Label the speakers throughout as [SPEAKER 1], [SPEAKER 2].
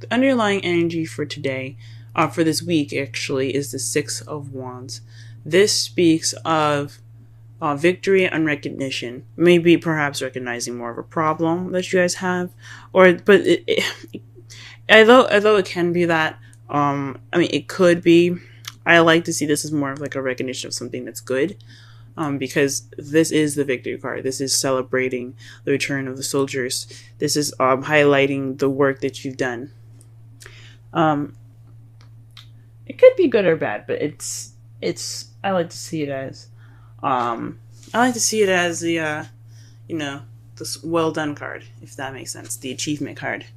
[SPEAKER 1] the underlying energy for today, for this week actually, is the Six of Wands. This speaks of victory and recognition. Maybe perhaps recognizing more of a problem that you guys have, although it can be that, it could be. I like to see this as more of like a recognition of something that's good. Because this is the victory card. This is celebrating the return of the soldiers. This is highlighting the work that you've done. It could be good or bad, but it's. I like to see it as, the this well done card, if that makes sense, the achievement card.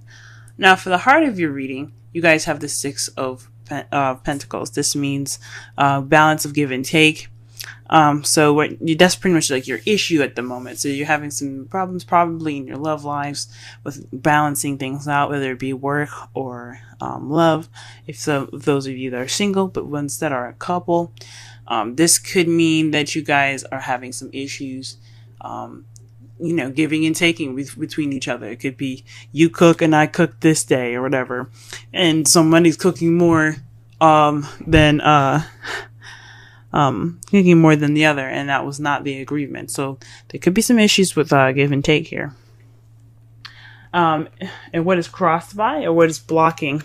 [SPEAKER 1] Now, for the heart of your reading, you guys have the Six of Pentacles. This means balance of give and take. So that's pretty much like your issue at the moment. So you're having some problems probably in your love lives with balancing things out, whether it be work or love. If those of you that are single, but ones that are a couple, this could mean that you guys are having some issues, giving and taking between each other. It could be you cook and I cook this day or whatever, and somebody's cooking more than the other, and that was not the agreement. So there could be some issues with give and take here. And what is crossed by, or what is blocking,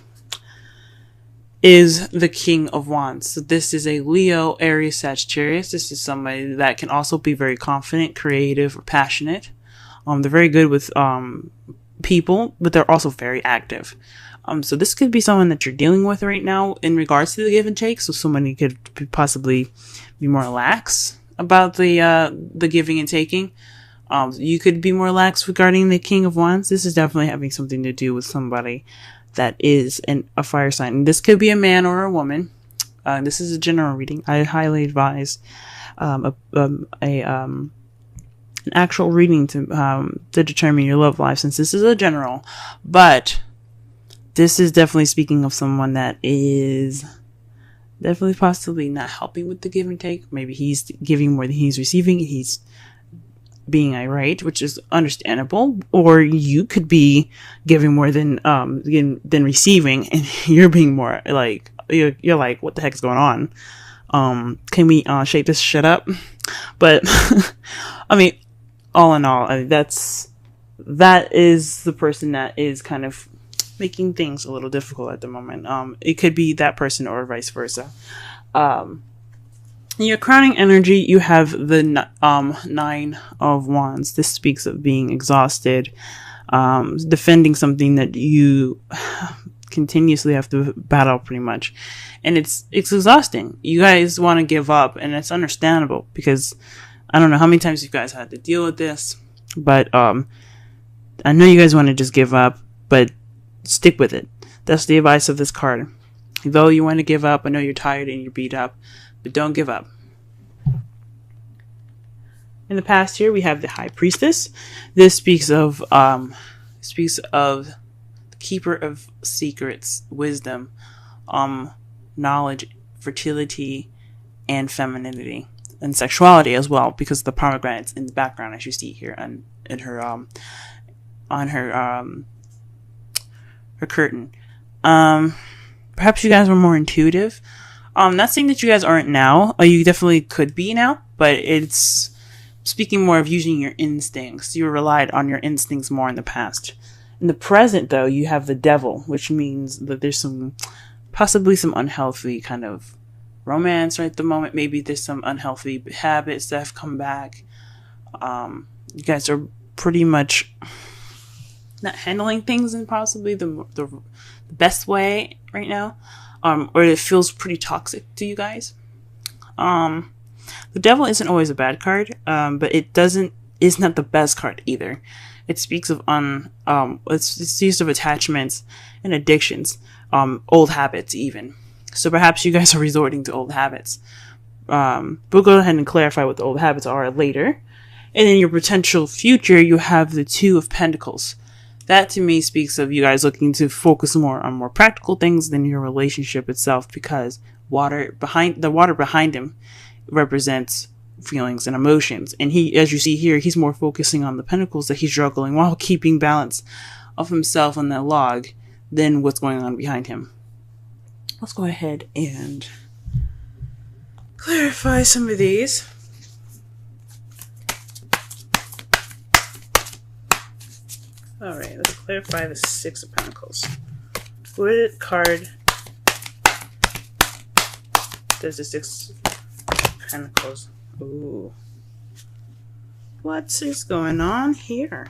[SPEAKER 1] is the King of Wands. So this is a Leo, Aries, Sagittarius. This is somebody that can also be very confident, creative, or passionate. They're very good with people, but they're also very active. So this could be someone that you're dealing with right now in regards to the give and take. So somebody could possibly be more lax about the giving and taking. You could be more lax regarding the King of Wands. This is definitely having something to do with somebody that is a fire sign. And this could be a man or a woman. This is a general reading. I highly advise an actual reading to determine your love life, since this is a general. But this is definitely speaking of someone that is definitely possibly not helping with the give and take. Maybe he's giving more than he's receiving. He's being irate, which is understandable. Or you could be giving more than receiving, and you're being more like, you're like, what the heck is going on? Can we shake this shit up? But all in all, that is the person that is kind of making things a little difficult at the moment. It could be that person or vice versa. In your crowning energy, you have the Nine of Wands. This speaks of being exhausted, defending something that you continuously have to battle pretty much. And it's exhausting. You guys want to give up, and it's understandable, because I don't know how many times you guys had to deal with this, but I know you guys want to just give up, but stick with it. That's the advice of this card. Though you want to give up, I know you're tired and you're beat up, but don't give up. In the past here, we have the High Priestess. This speaks of the keeper of secrets, wisdom, knowledge, fertility, and femininity, and sexuality as well, because of the pomegranates in the background, as you see here on her curtain. Perhaps you guys were more intuitive. Not saying that you guys aren't now. You definitely could be now, but it's speaking more of using your instincts. You relied on your instincts more in the past. In the present, though, you have the Devil, which means that there's possibly some unhealthy kind of romance right at the moment. Maybe there's some unhealthy habits that have come back. You guys are pretty much not handling things in possibly the best way right now, or it feels pretty toxic to you guys. The Devil isn't always a bad card, but is not the best card either. It speaks of it speaks of attachments and addictions, old habits even. So perhaps you guys are resorting to old habits. We'll go ahead and clarify what the old habits are later. And in your potential future, you have the Two of Pentacles. That to me speaks of you guys looking to focus more on more practical things than your relationship itself, because the water behind him represents feelings and emotions. And he, as you see here, he's more focusing on the pentacles that he's juggling while keeping balance of himself on that log than what's going on behind him. Let's go ahead and clarify some of these. Alright, let's clarify the Six of Pentacles. What card does the Six of Pentacles? Ooh. What is going on here?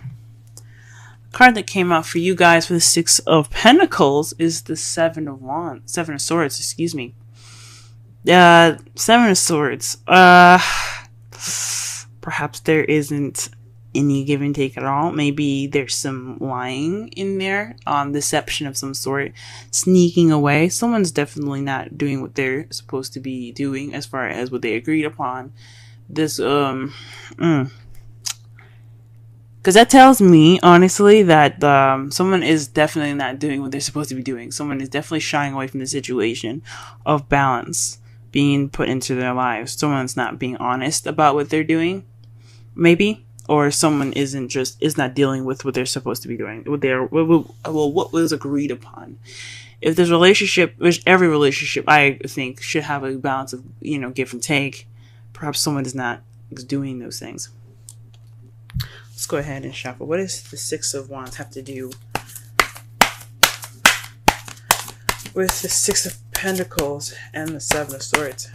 [SPEAKER 1] The card that came out for you guys for the Six of Pentacles is the Seven of Swords, excuse me. Seven of Swords. Perhaps there isn't any give and take at all. Maybe there's some lying in there, deception of some sort, sneaking away. Someone's definitely not doing what they're supposed to be doing as far as what they agreed upon. This, because that tells me, honestly, that someone is definitely not doing what they're supposed to be doing. Someone is definitely shying away from the situation of balance being put into their lives. Someone's not being honest about what they're doing, maybe. Or someone is not dealing with what they're supposed to be doing. What was agreed upon. If there's a relationship, which every relationship I think should have a balance of, give and take. Perhaps someone is not doing those things. Let's go ahead and shuffle. What does the Six of Wands have to do with the Six of Pentacles and the Seven of Swords?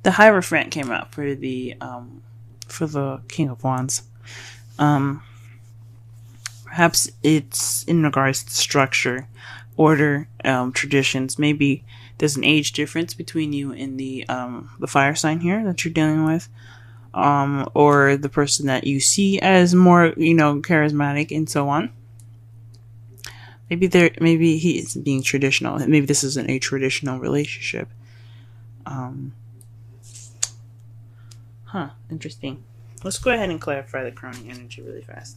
[SPEAKER 1] The Hierophant came out for the King of Wands. Perhaps it's in regards to structure, order, traditions. Maybe there's an age difference between you and the fire sign here that you're dealing with, or the person that you see as more charismatic and so on. Maybe he is being traditional. Maybe this isn't a traditional relationship. Interesting. Let's go ahead and clarify the crowning energy really fast.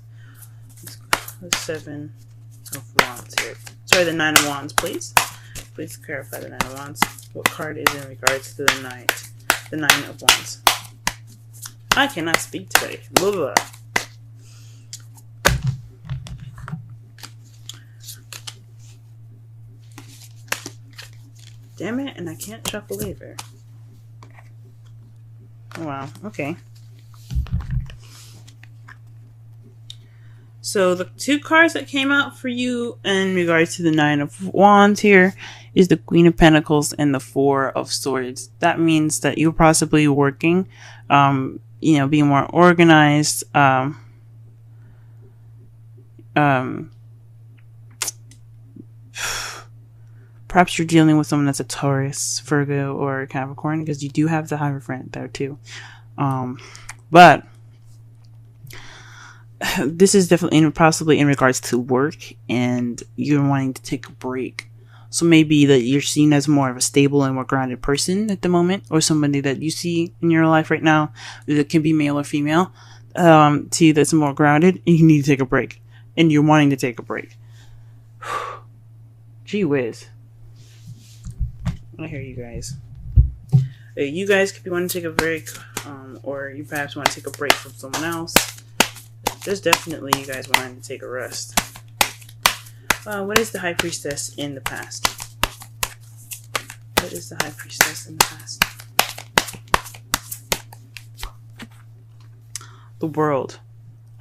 [SPEAKER 1] The Seven of Wands here. Sorry, the Nine of Wands, please. Please clarify the Nine of Wands. What card is in regards to the Nine of Wands? I cannot speak today. Blah, blah. Damn it, and I can't shuffle either. Oh, wow, okay. So the two cards that came out for you in regards to the Nine of Wands here is the Queen of Pentacles and the Four of Swords. That means that you're possibly working, being more organized, perhaps you're dealing with someone that's a Taurus, Virgo, or Capricorn, because you do have the Hierophant there too. But this is definitely possibly in regards to work, and you're wanting to take a break. So maybe that you're seen as more of a stable and more grounded person at the moment, or somebody that you see in your life right now that can be male or female, to you that's more grounded, and you need to take a break, and you're wanting to take a break. Gee whiz. I hear you guys. You guys could be wanting to take a break, or you perhaps want to take a break from someone else. There's definitely you guys wanting to take a rest. What is the High Priestess in the past? What is the High Priestess in the past? The World.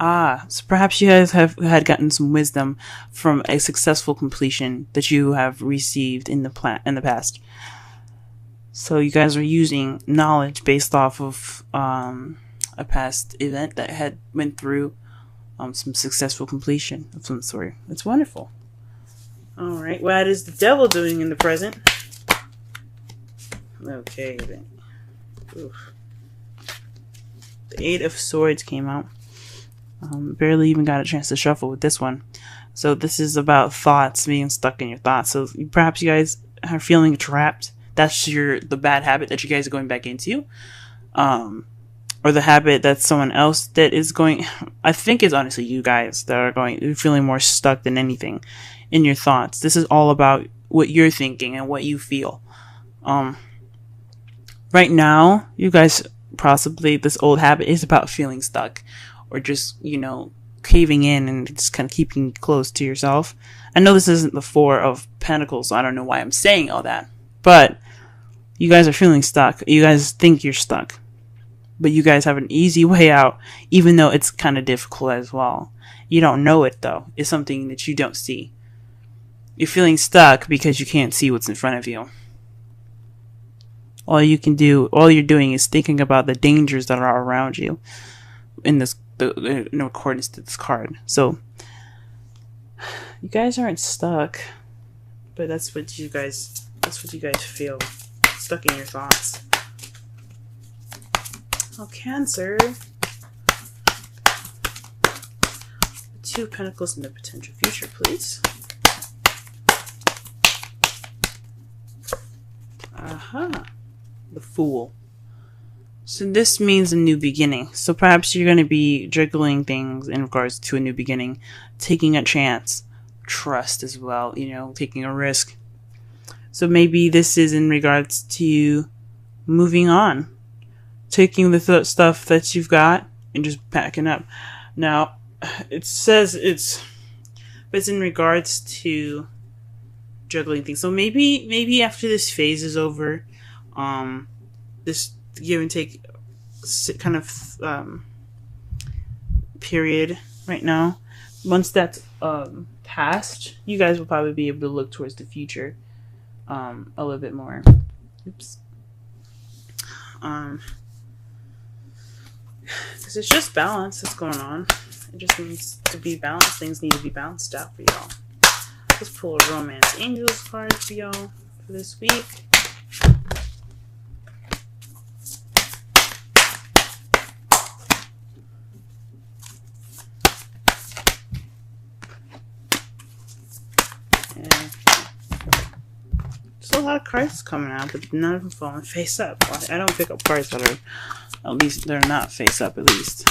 [SPEAKER 1] So perhaps you guys had gotten some wisdom from a successful completion that you have received in the past. So you guys are using knowledge based off of a past event that had went through some successful completion of some sort. It's wonderful. All right, what is the Devil doing in the present? Okay, then. Oof. The Eight of Swords came out. Barely even got a chance to shuffle with this one. So this is about thoughts, being stuck in your thoughts. So perhaps you guys are feeling trapped. That's the bad habit that you guys are going back into. Or the habit that someone else that is going, I think it's honestly you guys that are feeling more stuck than anything in your thoughts. This is all about what you're thinking and what you feel. Right now, you guys possibly this old habit is about feeling stuck, or just caving in and just kind of keeping close to yourself. I know this isn't the Four of Pentacles, so I don't know why I'm saying all that, but you guys are feeling stuck. You guys think you're stuck, but you guys have an easy way out, even though it's kind of difficult as well. You don't know it though. It's something that you don't see. You're feeling stuck because you can't see what's in front of you. All you're doing is thinking about the dangers that are around you in accordance to this card. So you guys aren't stuck, but that's what you guys feel. Stuck in your thoughts. Oh, Cancer. Two of Pentacles in the potential future, please. Aha. The Fool. So this means a new beginning. So perhaps you're going to be juggling things in regards to a new beginning, taking a chance, trust as well, taking a risk. So maybe this is in regards to moving on, taking the stuff that you've got and just packing up. Now, it says it's in regards to juggling things. So maybe after this phase is over, this give and take kind of period right now, once that's past, you guys will probably be able to look towards the future a little bit more. Oops. Because it's just balance that's going on. It just needs to be balanced. Things need to be balanced out for y'all. Let's pull a Romance Angels card for y'all for this week. There's a lot of cards coming out, but none of them falling face up. I don't pick up cards that are, at least they're not face up, at least.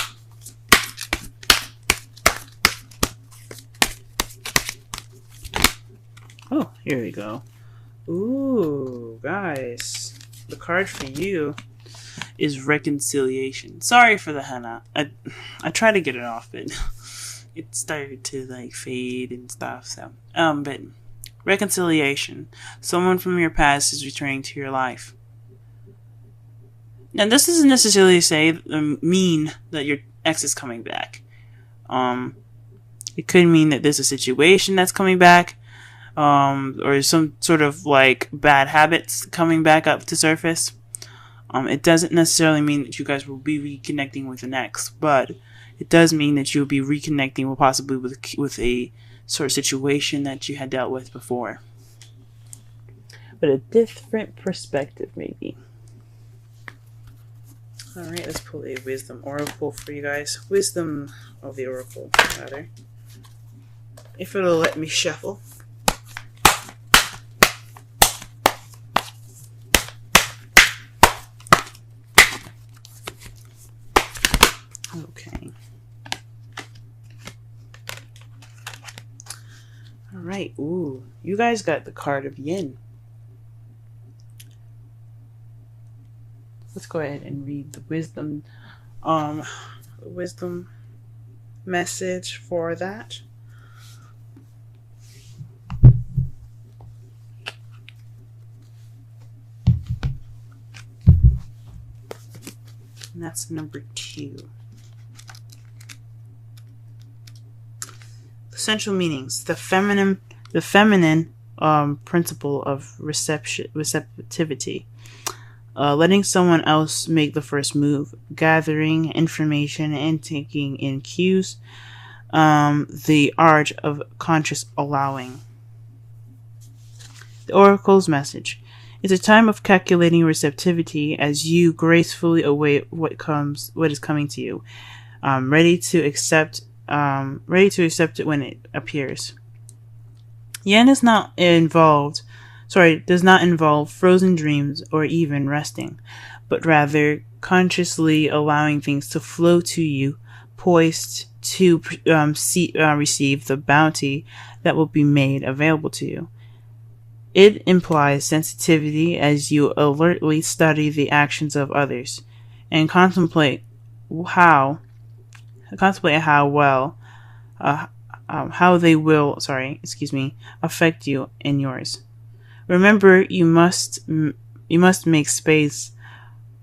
[SPEAKER 1] Oh, here we go. Ooh, guys. The card for you is Reconciliation. Sorry for the henna. I tried to get it off, but it started to fade and stuff. So, but Reconciliation. Someone from your past is returning to your life. Now, this doesn't necessarily mean that your ex is coming back. It could mean that there's a situation that's coming back, or some sort of bad habits coming back up to surface. It doesn't necessarily mean that you guys will be reconnecting with an ex, but it does mean that you'll be reconnecting possibly with a sort of situation that you had dealt with before, but a different perspective maybe. Alright, let's pull a Wisdom Oracle for you guys. Wisdom of the Oracle, rather. If it'll let me shuffle. Okay. Alright, ooh. You guys got the card of Yin. Let's go ahead and read the wisdom message for that. And that's number 2. Essential meanings: the feminine principle of receptivity. Letting someone else make the first move, gathering information and taking in cues, the art of conscious allowing. The Oracle's message: it's a time of calculating receptivity as you gracefully await what is coming to you, ready to accept it when it appears. Yin does not involve frozen dreams or even resting, but rather consciously allowing things to flow to you, poised to receive the bounty that will be made available to you. It implies sensitivity as you alertly study the actions of others and how contemplate how well how they will affect you and yours. Remember, you must make space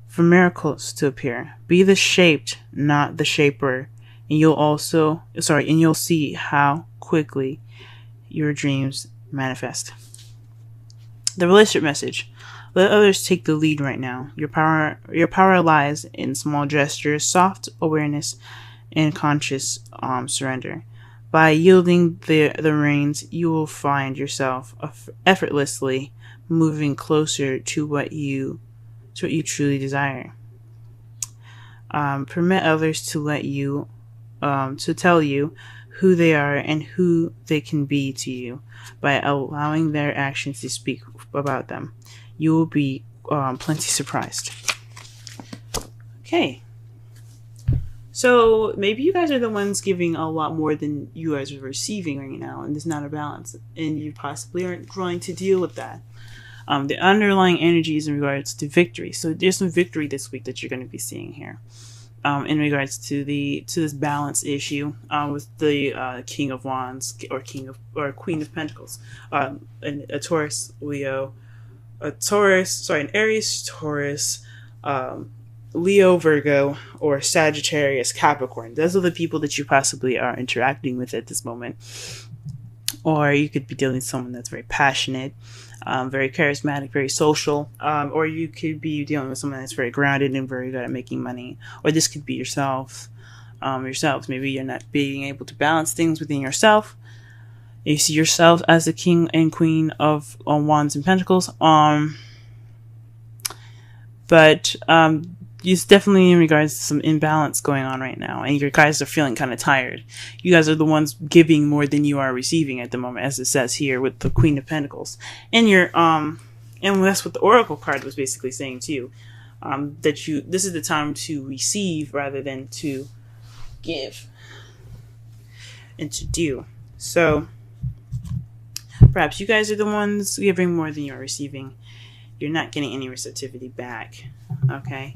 [SPEAKER 1] for miracles to appear. Be the shaped, not the shaper, and you'll see how quickly your dreams manifest. The relationship message. Let others take the lead right now. Your power lies in small gestures, soft awareness, and conscious surrender. By yielding the reins, you will find yourself effortlessly moving closer to what you truly desire. Permit others to to tell you who they are and who they can be to you by allowing their actions to speak about them. You will be plenty surprised. Okay. So maybe you guys are the ones giving a lot more than you guys are receiving right now, and there's not a balance, and you possibly aren't trying to deal with that. The underlying energy is in regards to victory. So there's some victory this week that you're going to be seeing here. In regards to this balance issue with the King of Wands or Queen of Pentacles, and a Taurus, Leo, an Aries, Taurus, Leo, Virgo, or Sagittarius, Capricorn. Those are the people that you possibly are interacting with at this moment. Or you could be dealing with someone that's very passionate, very charismatic, very social, or you could be dealing with someone that's very grounded and very good at making money. Or this could be yourselves. Maybe you're not being able to balance things within yourself. You see yourself as the King and Queen of Wands and Pentacles. But it's definitely in regards to some imbalance going on right now, and you guys are feeling kind of tired. You guys are the ones giving more than you are receiving at the moment, as it says here with the Queen of Pentacles. And and that's what the Oracle card was basically saying to you, that this is the time to receive rather than to give and to do. So perhaps you guys are the ones giving more than you're receiving. You're not getting any receptivity back. Okay.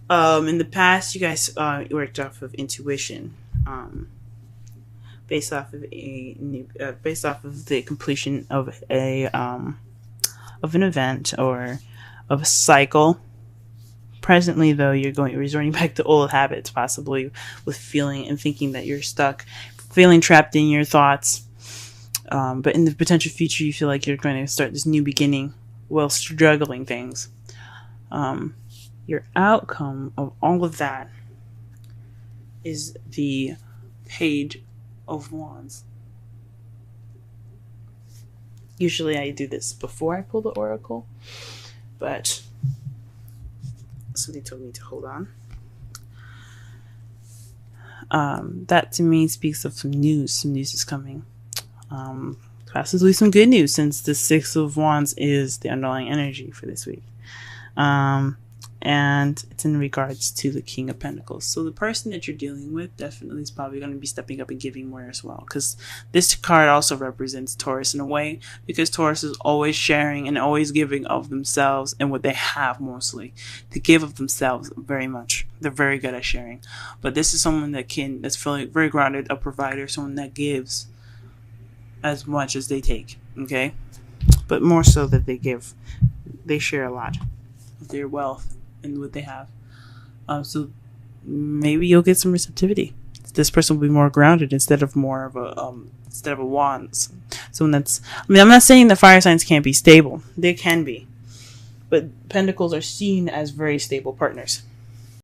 [SPEAKER 1] In the past, you guys worked off of intuition, based off of the completion of an event or of a cycle. Presently, though, you're resorting back to old habits, possibly with feeling and thinking that you're stuck, feeling trapped in your thoughts. But in the potential future, you feel like you're going to start this new beginning while struggling things. Your outcome of all of that is the Page of Wands. Usually I do this before I pull the Oracle, but somebody told me to hold on. That to me speaks of some news. Some news is coming. Possibly some good news, since the Six of Wands is the underlying energy for this week. And it's in regards to the King of Pentacles. So the person that you're dealing with definitely is probably going to be stepping up and giving more as well, because this card also represents Taurus in a way, because Taurus is always sharing and always giving of themselves and what they have, mostly to give of themselves very much. They're very good at sharing. But this is someone that's feeling very grounded, a provider, someone that gives as much as they take. Okay, but more so that they share a lot of their wealth and what they have. So maybe you'll get some receptivity. This person will be more grounded instead of a wands. Someone I'm not saying that fire signs can't be stable. They can be. But pentacles are seen as very stable partners.